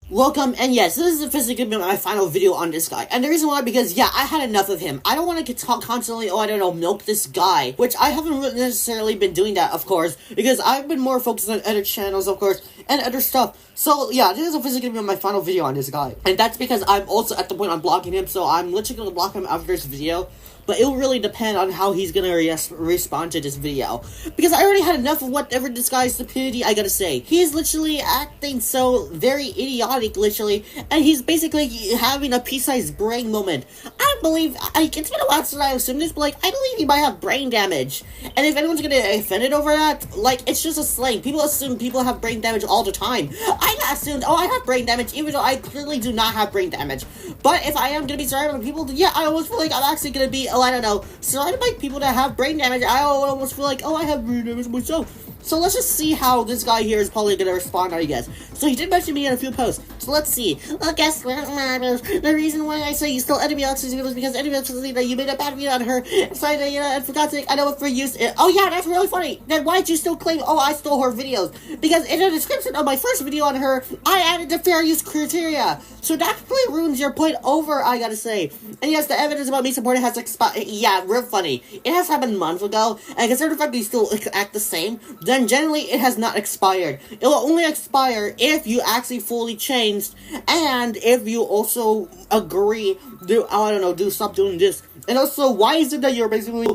Welcome, and yes, this is physically gonna be my final video on this guy. And the reason why, because, yeah, I had enough of him. I don't want to talk constantly, oh, I don't know, milk this guy. Which I haven't really necessarily been doing that, of course, because I've been more focused on other channels, of course, and other stuff. So, yeah, this is physically gonna be my final video on this guy. And that's because I'm also at the point I'm blocking him, so I'm literally gonna block him after this video. But it will really depend on how he's gonna respond to this video. Because I already had enough of whatever this guy's stupidity, I gotta say. He's literally acting so very idiotic, literally. And he's basically having a pea-sized brain moment. I believe, it's been a while since I assumed this, but, like, I believe he might have brain damage. And if anyone's gonna get offended over that, like, it's just a slang. People assume people have brain damage all the time. I assumed, oh, I have brain damage, even though I clearly do not have brain damage. But if I am gonna be surrounded by people, yeah, I almost feel like I'm actually gonna be, I don't know, surrounded by people that have brain damage. I almost feel like, oh, I have brain damage myself. So let's just see how this guy here is probably gonna respond, I guess. So he did mention me in a few posts. So let's see. Well, guess what matters? The reason why I say you stole enemy Alex's videos is because enemy Alex's that you made a bad video on her. So and for God's sake, I know what for use. Oh yeah, that's really funny. Then why'd you still claim, oh, I stole her videos? Because in the description of my first video on her, I added the fair use criteria. So that completely ruins your point over, I gotta say. And yes, the evidence about me supporting has expired. Yeah, real funny. It has happened months ago, and consider the fact that you still act the same, then generally it has not expired. It will only expire if you actually fully changed, and if you also agree to, I don't know, stop doing this. And also, why is it that you're basically...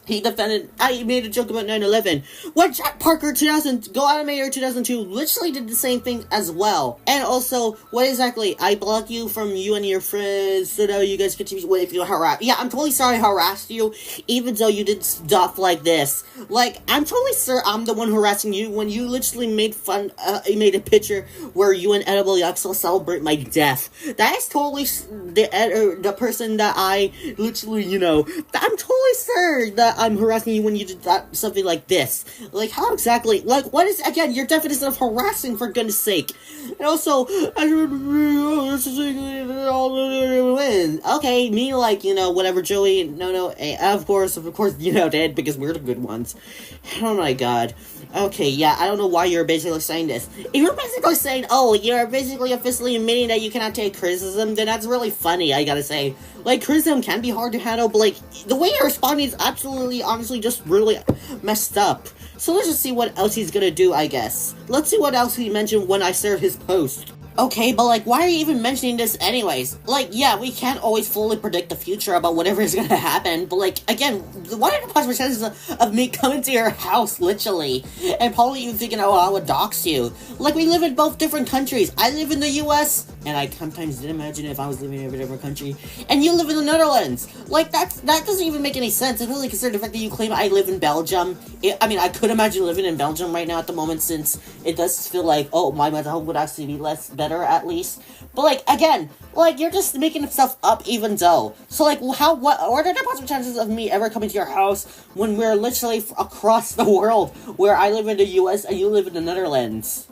He defended, I made a joke about 9/11. What Jack Parker 2000, Go Animator 2002 literally did the same thing as well. And also, what exactly? I blocked you from you and your friends so that you guys could be, if you harass. Yeah, I'm totally sorry I harassed you, even though you did stuff like this. Like, I'm totally sure I'm the one harassing you when you literally made fun, you made a picture where you and Edible Yaxel celebrate my death. That is totally the person that I literally, you know, I'm totally sure that I'm harassing you when you did that, something like this. Like, how exactly? Like, what is, again, your definition of harassing, for goodness sake? And also, okay, me, like, you know, whatever, Joey, no, of course, you know, Dad, because we're the good ones. Oh my god. Okay, yeah, I don't know why you're basically saying this. If you're basically saying, oh, you're basically officially admitting that you cannot take criticism, then that's really funny, I gotta say. Like, criticism can be hard to handle, but, like, the way you're responding is absolutely, honestly, just really messed up. So let's just see what else he's gonna do, I guess. Let's see what else he mentioned when I shared his post. Okay, but, like, why are you even mentioning this anyways? Like, yeah, we can't always fully predict the future about whatever is gonna happen, but, like, again, what are the possible chances of me coming to your house, literally, and probably you thinking, oh, I would dox you? Like, we live in both different countries. I live in the US, and I sometimes did imagine if I was living in a different country, and you live in the Netherlands. Like, that doesn't even make any sense, especially consider the fact that you claim I live in Belgium. I mean, I could imagine living in Belgium right now at the moment, since it does feel like, oh, my mental health would actually be better at least. But, like, again, like, you're just making stuff up even though. So, like, what are the possible chances of me ever coming to your house when we're literally across the world, where I live in the US and you live in the Netherlands?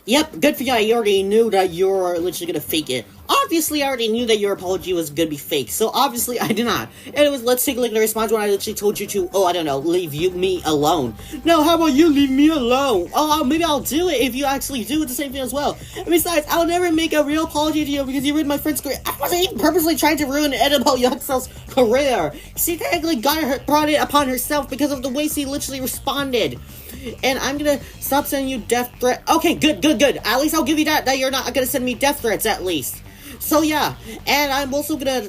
Yep, good for you. I already knew that you're literally gonna fake it. Obviously, I already knew that your apology was gonna be fake, so obviously I did not. And it was, let's take a look at the response when I literally told you to, oh, I don't know, leave me alone. No, how about you leave me alone? Oh, maybe I'll do it if you actually do the same thing as well. And besides, I'll never make a real apology to you because you ruined my friend's career. I wasn't even purposely trying to ruin Edible Yaxel's career. She technically brought it upon herself because of the way she literally responded. And I'm gonna stop sending you death threats. Okay, good. At least I'll give you that you're not gonna send me death threats, at least. So yeah, and I'm also gonna,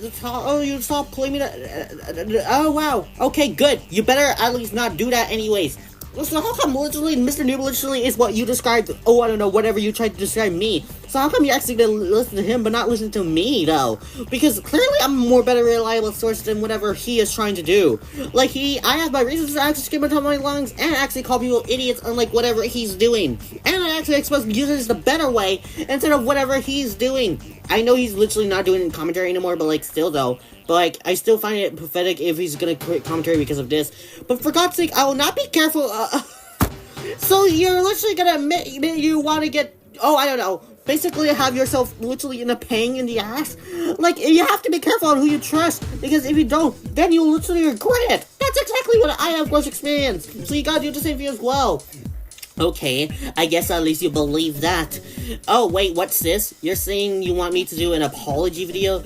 you stop claiming that, oh wow, okay, good. You better at least not do that anyways. So how come literally Mr. Noob literally is what you described, oh, I don't know, whatever you tried to describe me. So how come you actually gonna listen to him but not listen to me, though? Because clearly I'm a more better reliable source than whatever he is trying to do. Like, I have my reasons to actually scream on my lungs and actually call people idiots unlike whatever he's doing. And I actually expose users the better way instead of whatever he's doing. I know he's literally not doing commentary anymore, but, like, still, though. But, like, I still find it pathetic if he's gonna quit commentary because of this. But for God's sake, I will not be careful, So you're literally gonna admit you want to get, oh, I don't know, basically have yourself literally in a pain in the ass? Like, you have to be careful on who you trust, because if you don't, then you'll literally regret it. That's exactly what I have was experienced. So you gotta do the same thing as well. Okay, I guess at least you believe that. Oh, wait, what's this? You're saying you want me to do an apology video?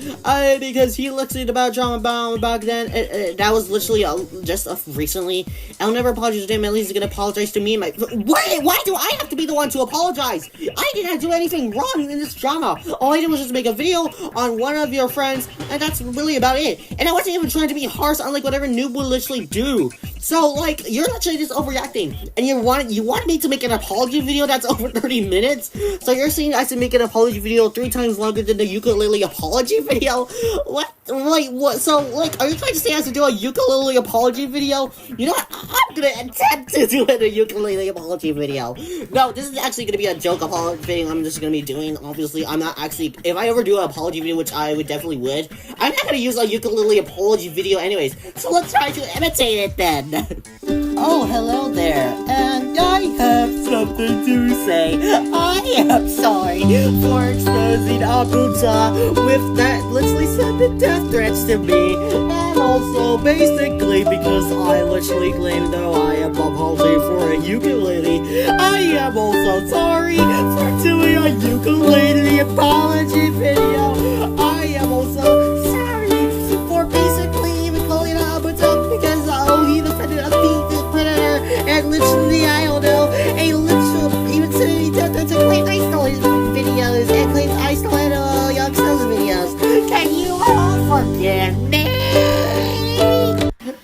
Because he literally about drama bomb back then. That was literally just recently. I'll never apologize to him. At least he's gonna apologize to me and my. Wait, why do I have to be the one to apologize? I did not do anything wrong in this drama. All I did was just make a video on one of your friends, and that's really about it. And I wasn't even trying to be harsh on like whatever noob would literally do. So like, you're literally just overreacting, and you want me to make an apology video that's over 30 minutes? So you're saying I should make an apology video 3 times longer than the ukulele apology video? What? Like, what? So, like, are you trying to say I should do a ukulele apology video? You know what? I'm gonna attempt to do a ukulele apology video. No, this is actually gonna be a joke apology video I'm just gonna be doing. Obviously, I'm not actually, if I ever do an apology video, which I would definitely would, I'm not gonna use a ukulele apology video anyways. So let's try to imitate it then. Oh, hello there, and I have something to say. I am sorry for exposing Abdullah with that literally sending death threats to me, and also basically because I literally claimed that I am apologizing for a ukulele. I am also sorry for doing a ukulele apology video. I am also sorry for basically even calling out Abdullah because he defended a female predator, and literally, I don't know, a literal, even saying he does to claim I stole his videos, and claims I stole Young Snow's videos. Can you all forgive me?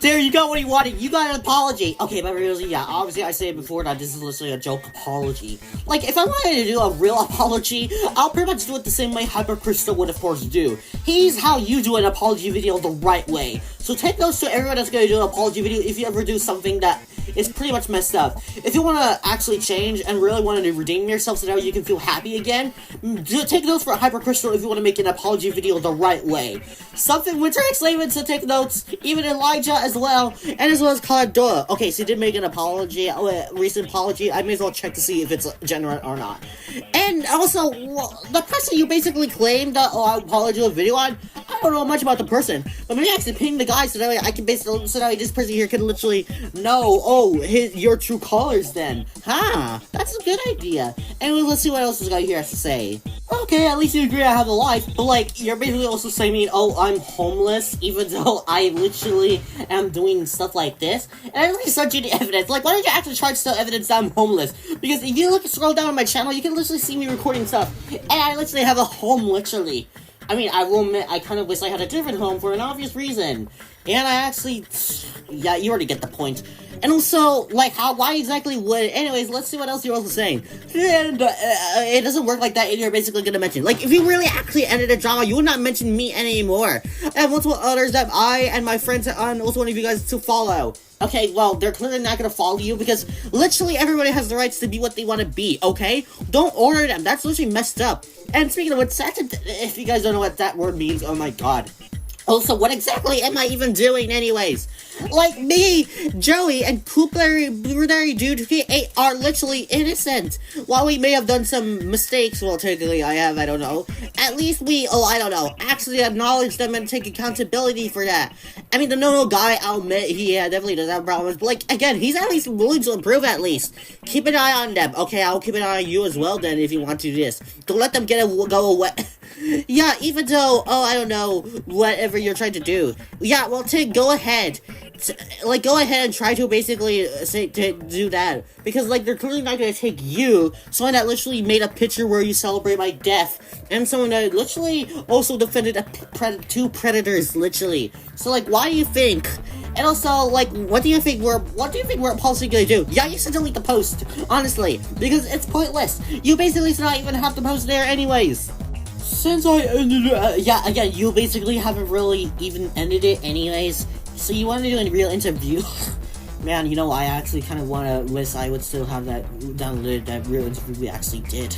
There, you got what you wanted. You got an apology. Okay, but really, yeah, obviously I said before that this is literally a joke apology. Like, if I wanted to do a real apology, I'll pretty much do it the same way Hyper Crystal would, of course, do. Here's how you do an apology video the right way. So take notes to everyone that's going to do an apology video if you ever do something that is pretty much messed up. If you want to actually change and really want to redeem yourself so that you can feel happy again, take notes for Hyper Crystal if you want to make an apology video the right way. Something Winter Exclaimant to take notes, even Elijah as well, and as well as Kadoa. Okay, so he did make an apology, a recent apology. I may as well check to see if it's genuine or not. And also, the person you basically claimed that I apologized a video on, I don't know much about the person, but maybe I can ping the guy so that way I can basically, so that way this person here can literally know, oh, your true colors then. That's a good idea. Anyway, let's see what else this guy here has to say. Okay, at least you agree I have a life, but like, you're basically also saying, oh, I'm homeless, even though I literally am doing stuff like this, and I really sent you the evidence. Like, why don't you actually try to sell evidence that I'm homeless? Because if you scroll down on my channel, you can literally see me recording stuff, and I literally have a home, literally. I mean, I will admit, I kind of wish I had a different home for an obvious reason. And I actually, yeah, you already get the point. And also, like, why exactly would, anyways, let's see what else you're also saying. And, it doesn't work like that, and you're basically gonna mention, like, if you really actually ended a drama, you would not mention me anymore. And multiple others that I and my friends and also one of you guys to follow. Okay, well, they're clearly not gonna follow you because literally everybody has the rights to be what they want to be, okay? Don't order them, that's literally messed up. And speaking of which, if you guys don't know what that word means, oh my god. Also, what exactly am I even doing anyways? Like, me, Joey, and Blueberry Dude are literally innocent. While we may have done some mistakes, well, technically I don't know. At least we, actually acknowledge them and take accountability for that. I mean, the no guy, I'll admit, he definitely does have problems, but like, again, he's at least willing to improve at least. Keep an eye on them. Okay, I'll keep an eye on you as well then if you want to do this. Don't let them go away. Yeah, even though, I don't know, whatever you're trying to do. Yeah, well, go ahead. Go ahead and try to basically do that. Because, like, they're clearly not gonna take you, someone that literally made a picture where you celebrate my death, and someone that literally also defended two predators, literally. So, like, why do you think? And also, like, what do you think we're possibly gonna do? Yeah, you should delete the post, honestly, because it's pointless. You basically should not even have the post there anyways. Since I ended it, yeah, again, you basically haven't really even ended it anyways, so you want to do a real interview? Man, you know, I actually kind of want to wish I would still have that downloaded, that real interview we actually did.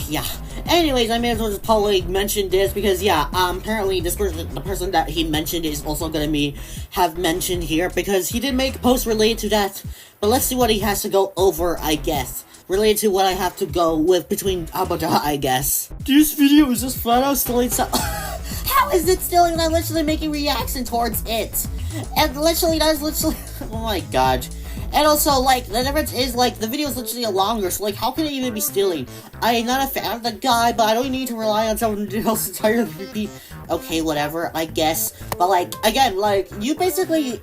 Yeah. Anyways, I may as well just probably mention this because, yeah, apparently this person, the person that he mentioned is also gonna have mentioned here because he did make a post related to that. But let's see what he has to go over, I guess. Related to what I have to go with between Abdulllah, I guess. This video is just flat out stealing stuff. How is it stealing? I'm literally making reaction towards it. And literally, that is literally, oh my god. And also, like, the difference is, like, the video is literally longer, so, like, how can it even be stealing? I am not a fan of the guy, but I don't need to rely on someone else entirely to repeat. Okay, whatever, I guess. But, like, again, like, you basically...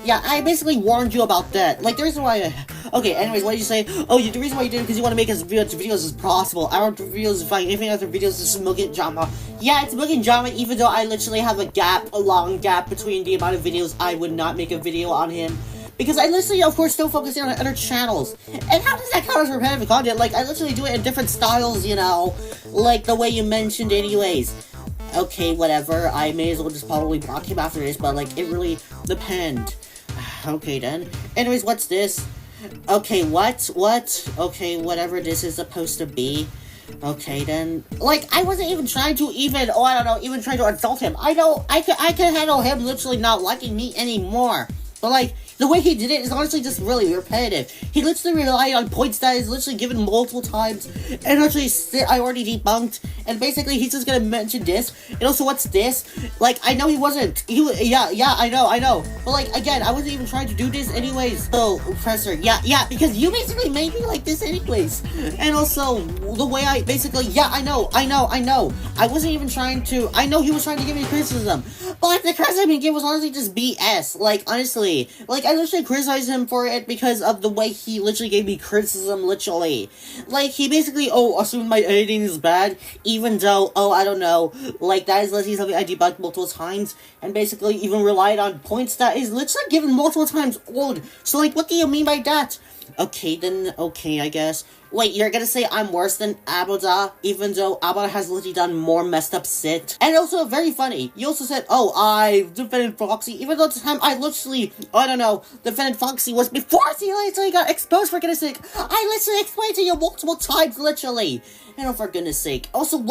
yeah, I basically warned you about that. Like, the reason why... okay, anyways, what did you say? Oh, the reason why you did it because you want to make as much videos as possible. I want videos to find anything other videos is smoking drama. Yeah, it's smoking drama, even though I literally have a long gap between the amount of videos I would not make a video on him. Because I literally, of course, still focusing on other channels. And how does that count as repetitive content? Like, I literally do it in different styles, you know? Like, the way you mentioned anyways. Okay, whatever. I may as well just probably block him after this, but, like, it really depends. Okay, then. Anyways, what's this? Okay, what? Okay, whatever this is supposed to be. Okay, then. Like, I wasn't even trying to even try to insult him. I know, I can handle him literally not liking me anymore. But, like, the way he did it is honestly just really repetitive. He literally relied on points that is literally given multiple times, and actually I already debunked, and basically he's just gonna mention this, and also what's this? Like, I know he wasn't, yeah, I know, but like, again, I wasn't even trying to do this anyways. So, Professor, yeah, because you basically made me like this anyways, and also, the way I basically, yeah, I know, I wasn't even trying to, I know he was trying to give me criticism, but like, the criticism he gave was honestly just BS, like, honestly, like, I literally criticized him for it because of the way he literally gave me criticism, literally. Like, he basically, assumed my editing is bad, even though, I don't know, like, that is literally something I debunked multiple times, and basically even relied on points that is literally given multiple times old. So, like, what do you mean by that? Okay, then, okay, I guess. Wait, you're gonna say I'm worse than Abdullah, even though Abdullah has literally done more messed up shit? And also, very funny, you also said, I defended Foxy, even though at the time I literally, defended Foxy was before he literally got exposed, for goodness sake. I literally explained to you multiple times, literally. And for goodness sake. Also,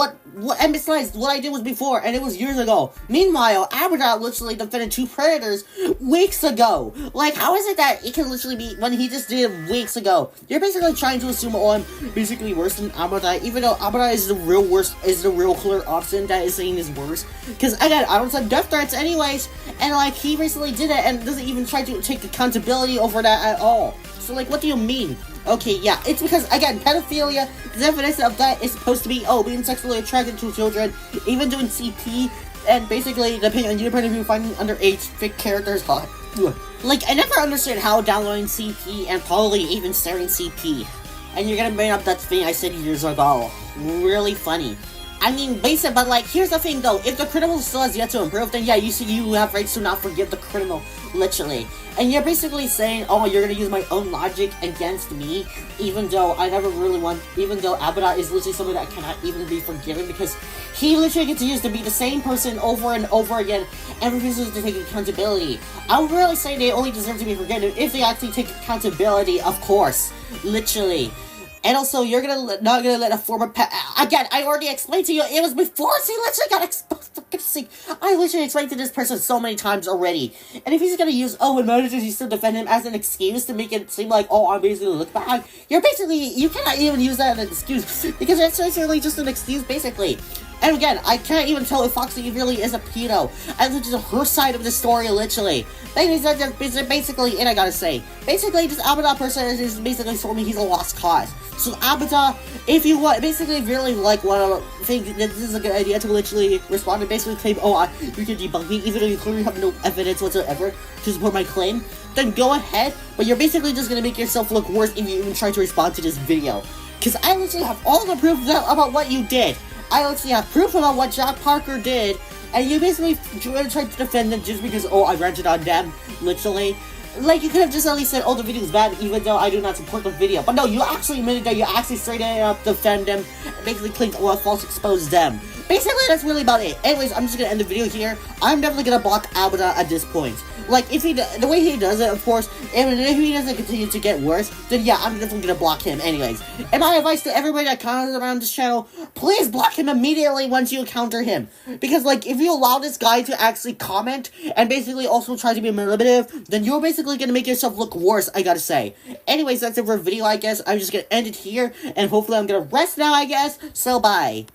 and besides, what I did was before, and it was years ago. Meanwhile, Abdullah literally defended 2 Predators weeks ago. Like, how is it that it can literally be, when he just did it weeks ago? You're basically trying to assume, I'm basically worse than Abdullah, even though Abdullah is the real clear option that is saying is worse. Because, again, I don't send death threats anyways, and, like, he recently did it, and doesn't even try to take accountability over that at all. So, like, what do you mean? Okay, yeah, it's because, again, pedophilia, the definition of that is supposed to be, being sexually attracted to children, even doing CP, and basically, depending on your point of view, finding underage fake characters hot. Like, I never understood how downloading CP and probably even sharing CP. And you're gonna bring up that thing I said years ago. Really funny. I mean, basic, but like, here's the thing though, if the criminal still has yet to improve, then yeah, you have rights to not forgive the criminal, literally. And you're basically saying, you're gonna use my own logic against me, even though Abdullah is literally somebody that cannot even be forgiven, because he literally continues to be the same person over and over again, and refuses to take accountability. I would really say they only deserve to be forgiven if they actually take accountability, of course, literally. And also, you're not gonna let a former again, I already explained to you, it was before he literally got exposed, for goodness sake. I literally explained to this person so many times already. And if he's gonna use, when managers, you still defend him as an excuse to make it seem like, I'm basically look bad, you cannot even use that as an excuse, because it's basically just an excuse, basically. And again, I can't even tell if Foxy really is a pedo. And this is her side of the story, literally. That's just basically it, I gotta say. Basically, this Abdullah person is basically told me he's a lost cause. So Abdullah, if you really want to think that this is a good idea to literally respond and basically claim, you can debunk me, even though you clearly have no evidence whatsoever to support my claim, then go ahead, but you're basically just gonna make yourself look worse if you even try to respond to this video. Because I literally have all the proof about what you did. I literally have proof about what Jack Parker did, and you basically tried to defend them just because, I ranted on them, literally. Like, you could have just at least said, the video is bad, even though I do not support the video. But no, you actually admitted that you actually straight up defend them, and basically claimed, false expose them. Basically, that's really about it. Anyways, I'm just gonna end the video here. I'm definitely gonna block Abdullah at this point. Like, if the way he does it, of course, and if he doesn't continue to get worse, then yeah, I'm definitely gonna block him anyways. And my advice to everybody that comments around this channel, please block him immediately once you encounter him. Because, like, if you allow this guy to actually comment, and basically also try to be manipulative, then you're basically gonna make yourself look worse, I gotta say. Anyways, that's it for the video, I guess. I'm just gonna end it here, and hopefully I'm gonna rest now, I guess. So, bye.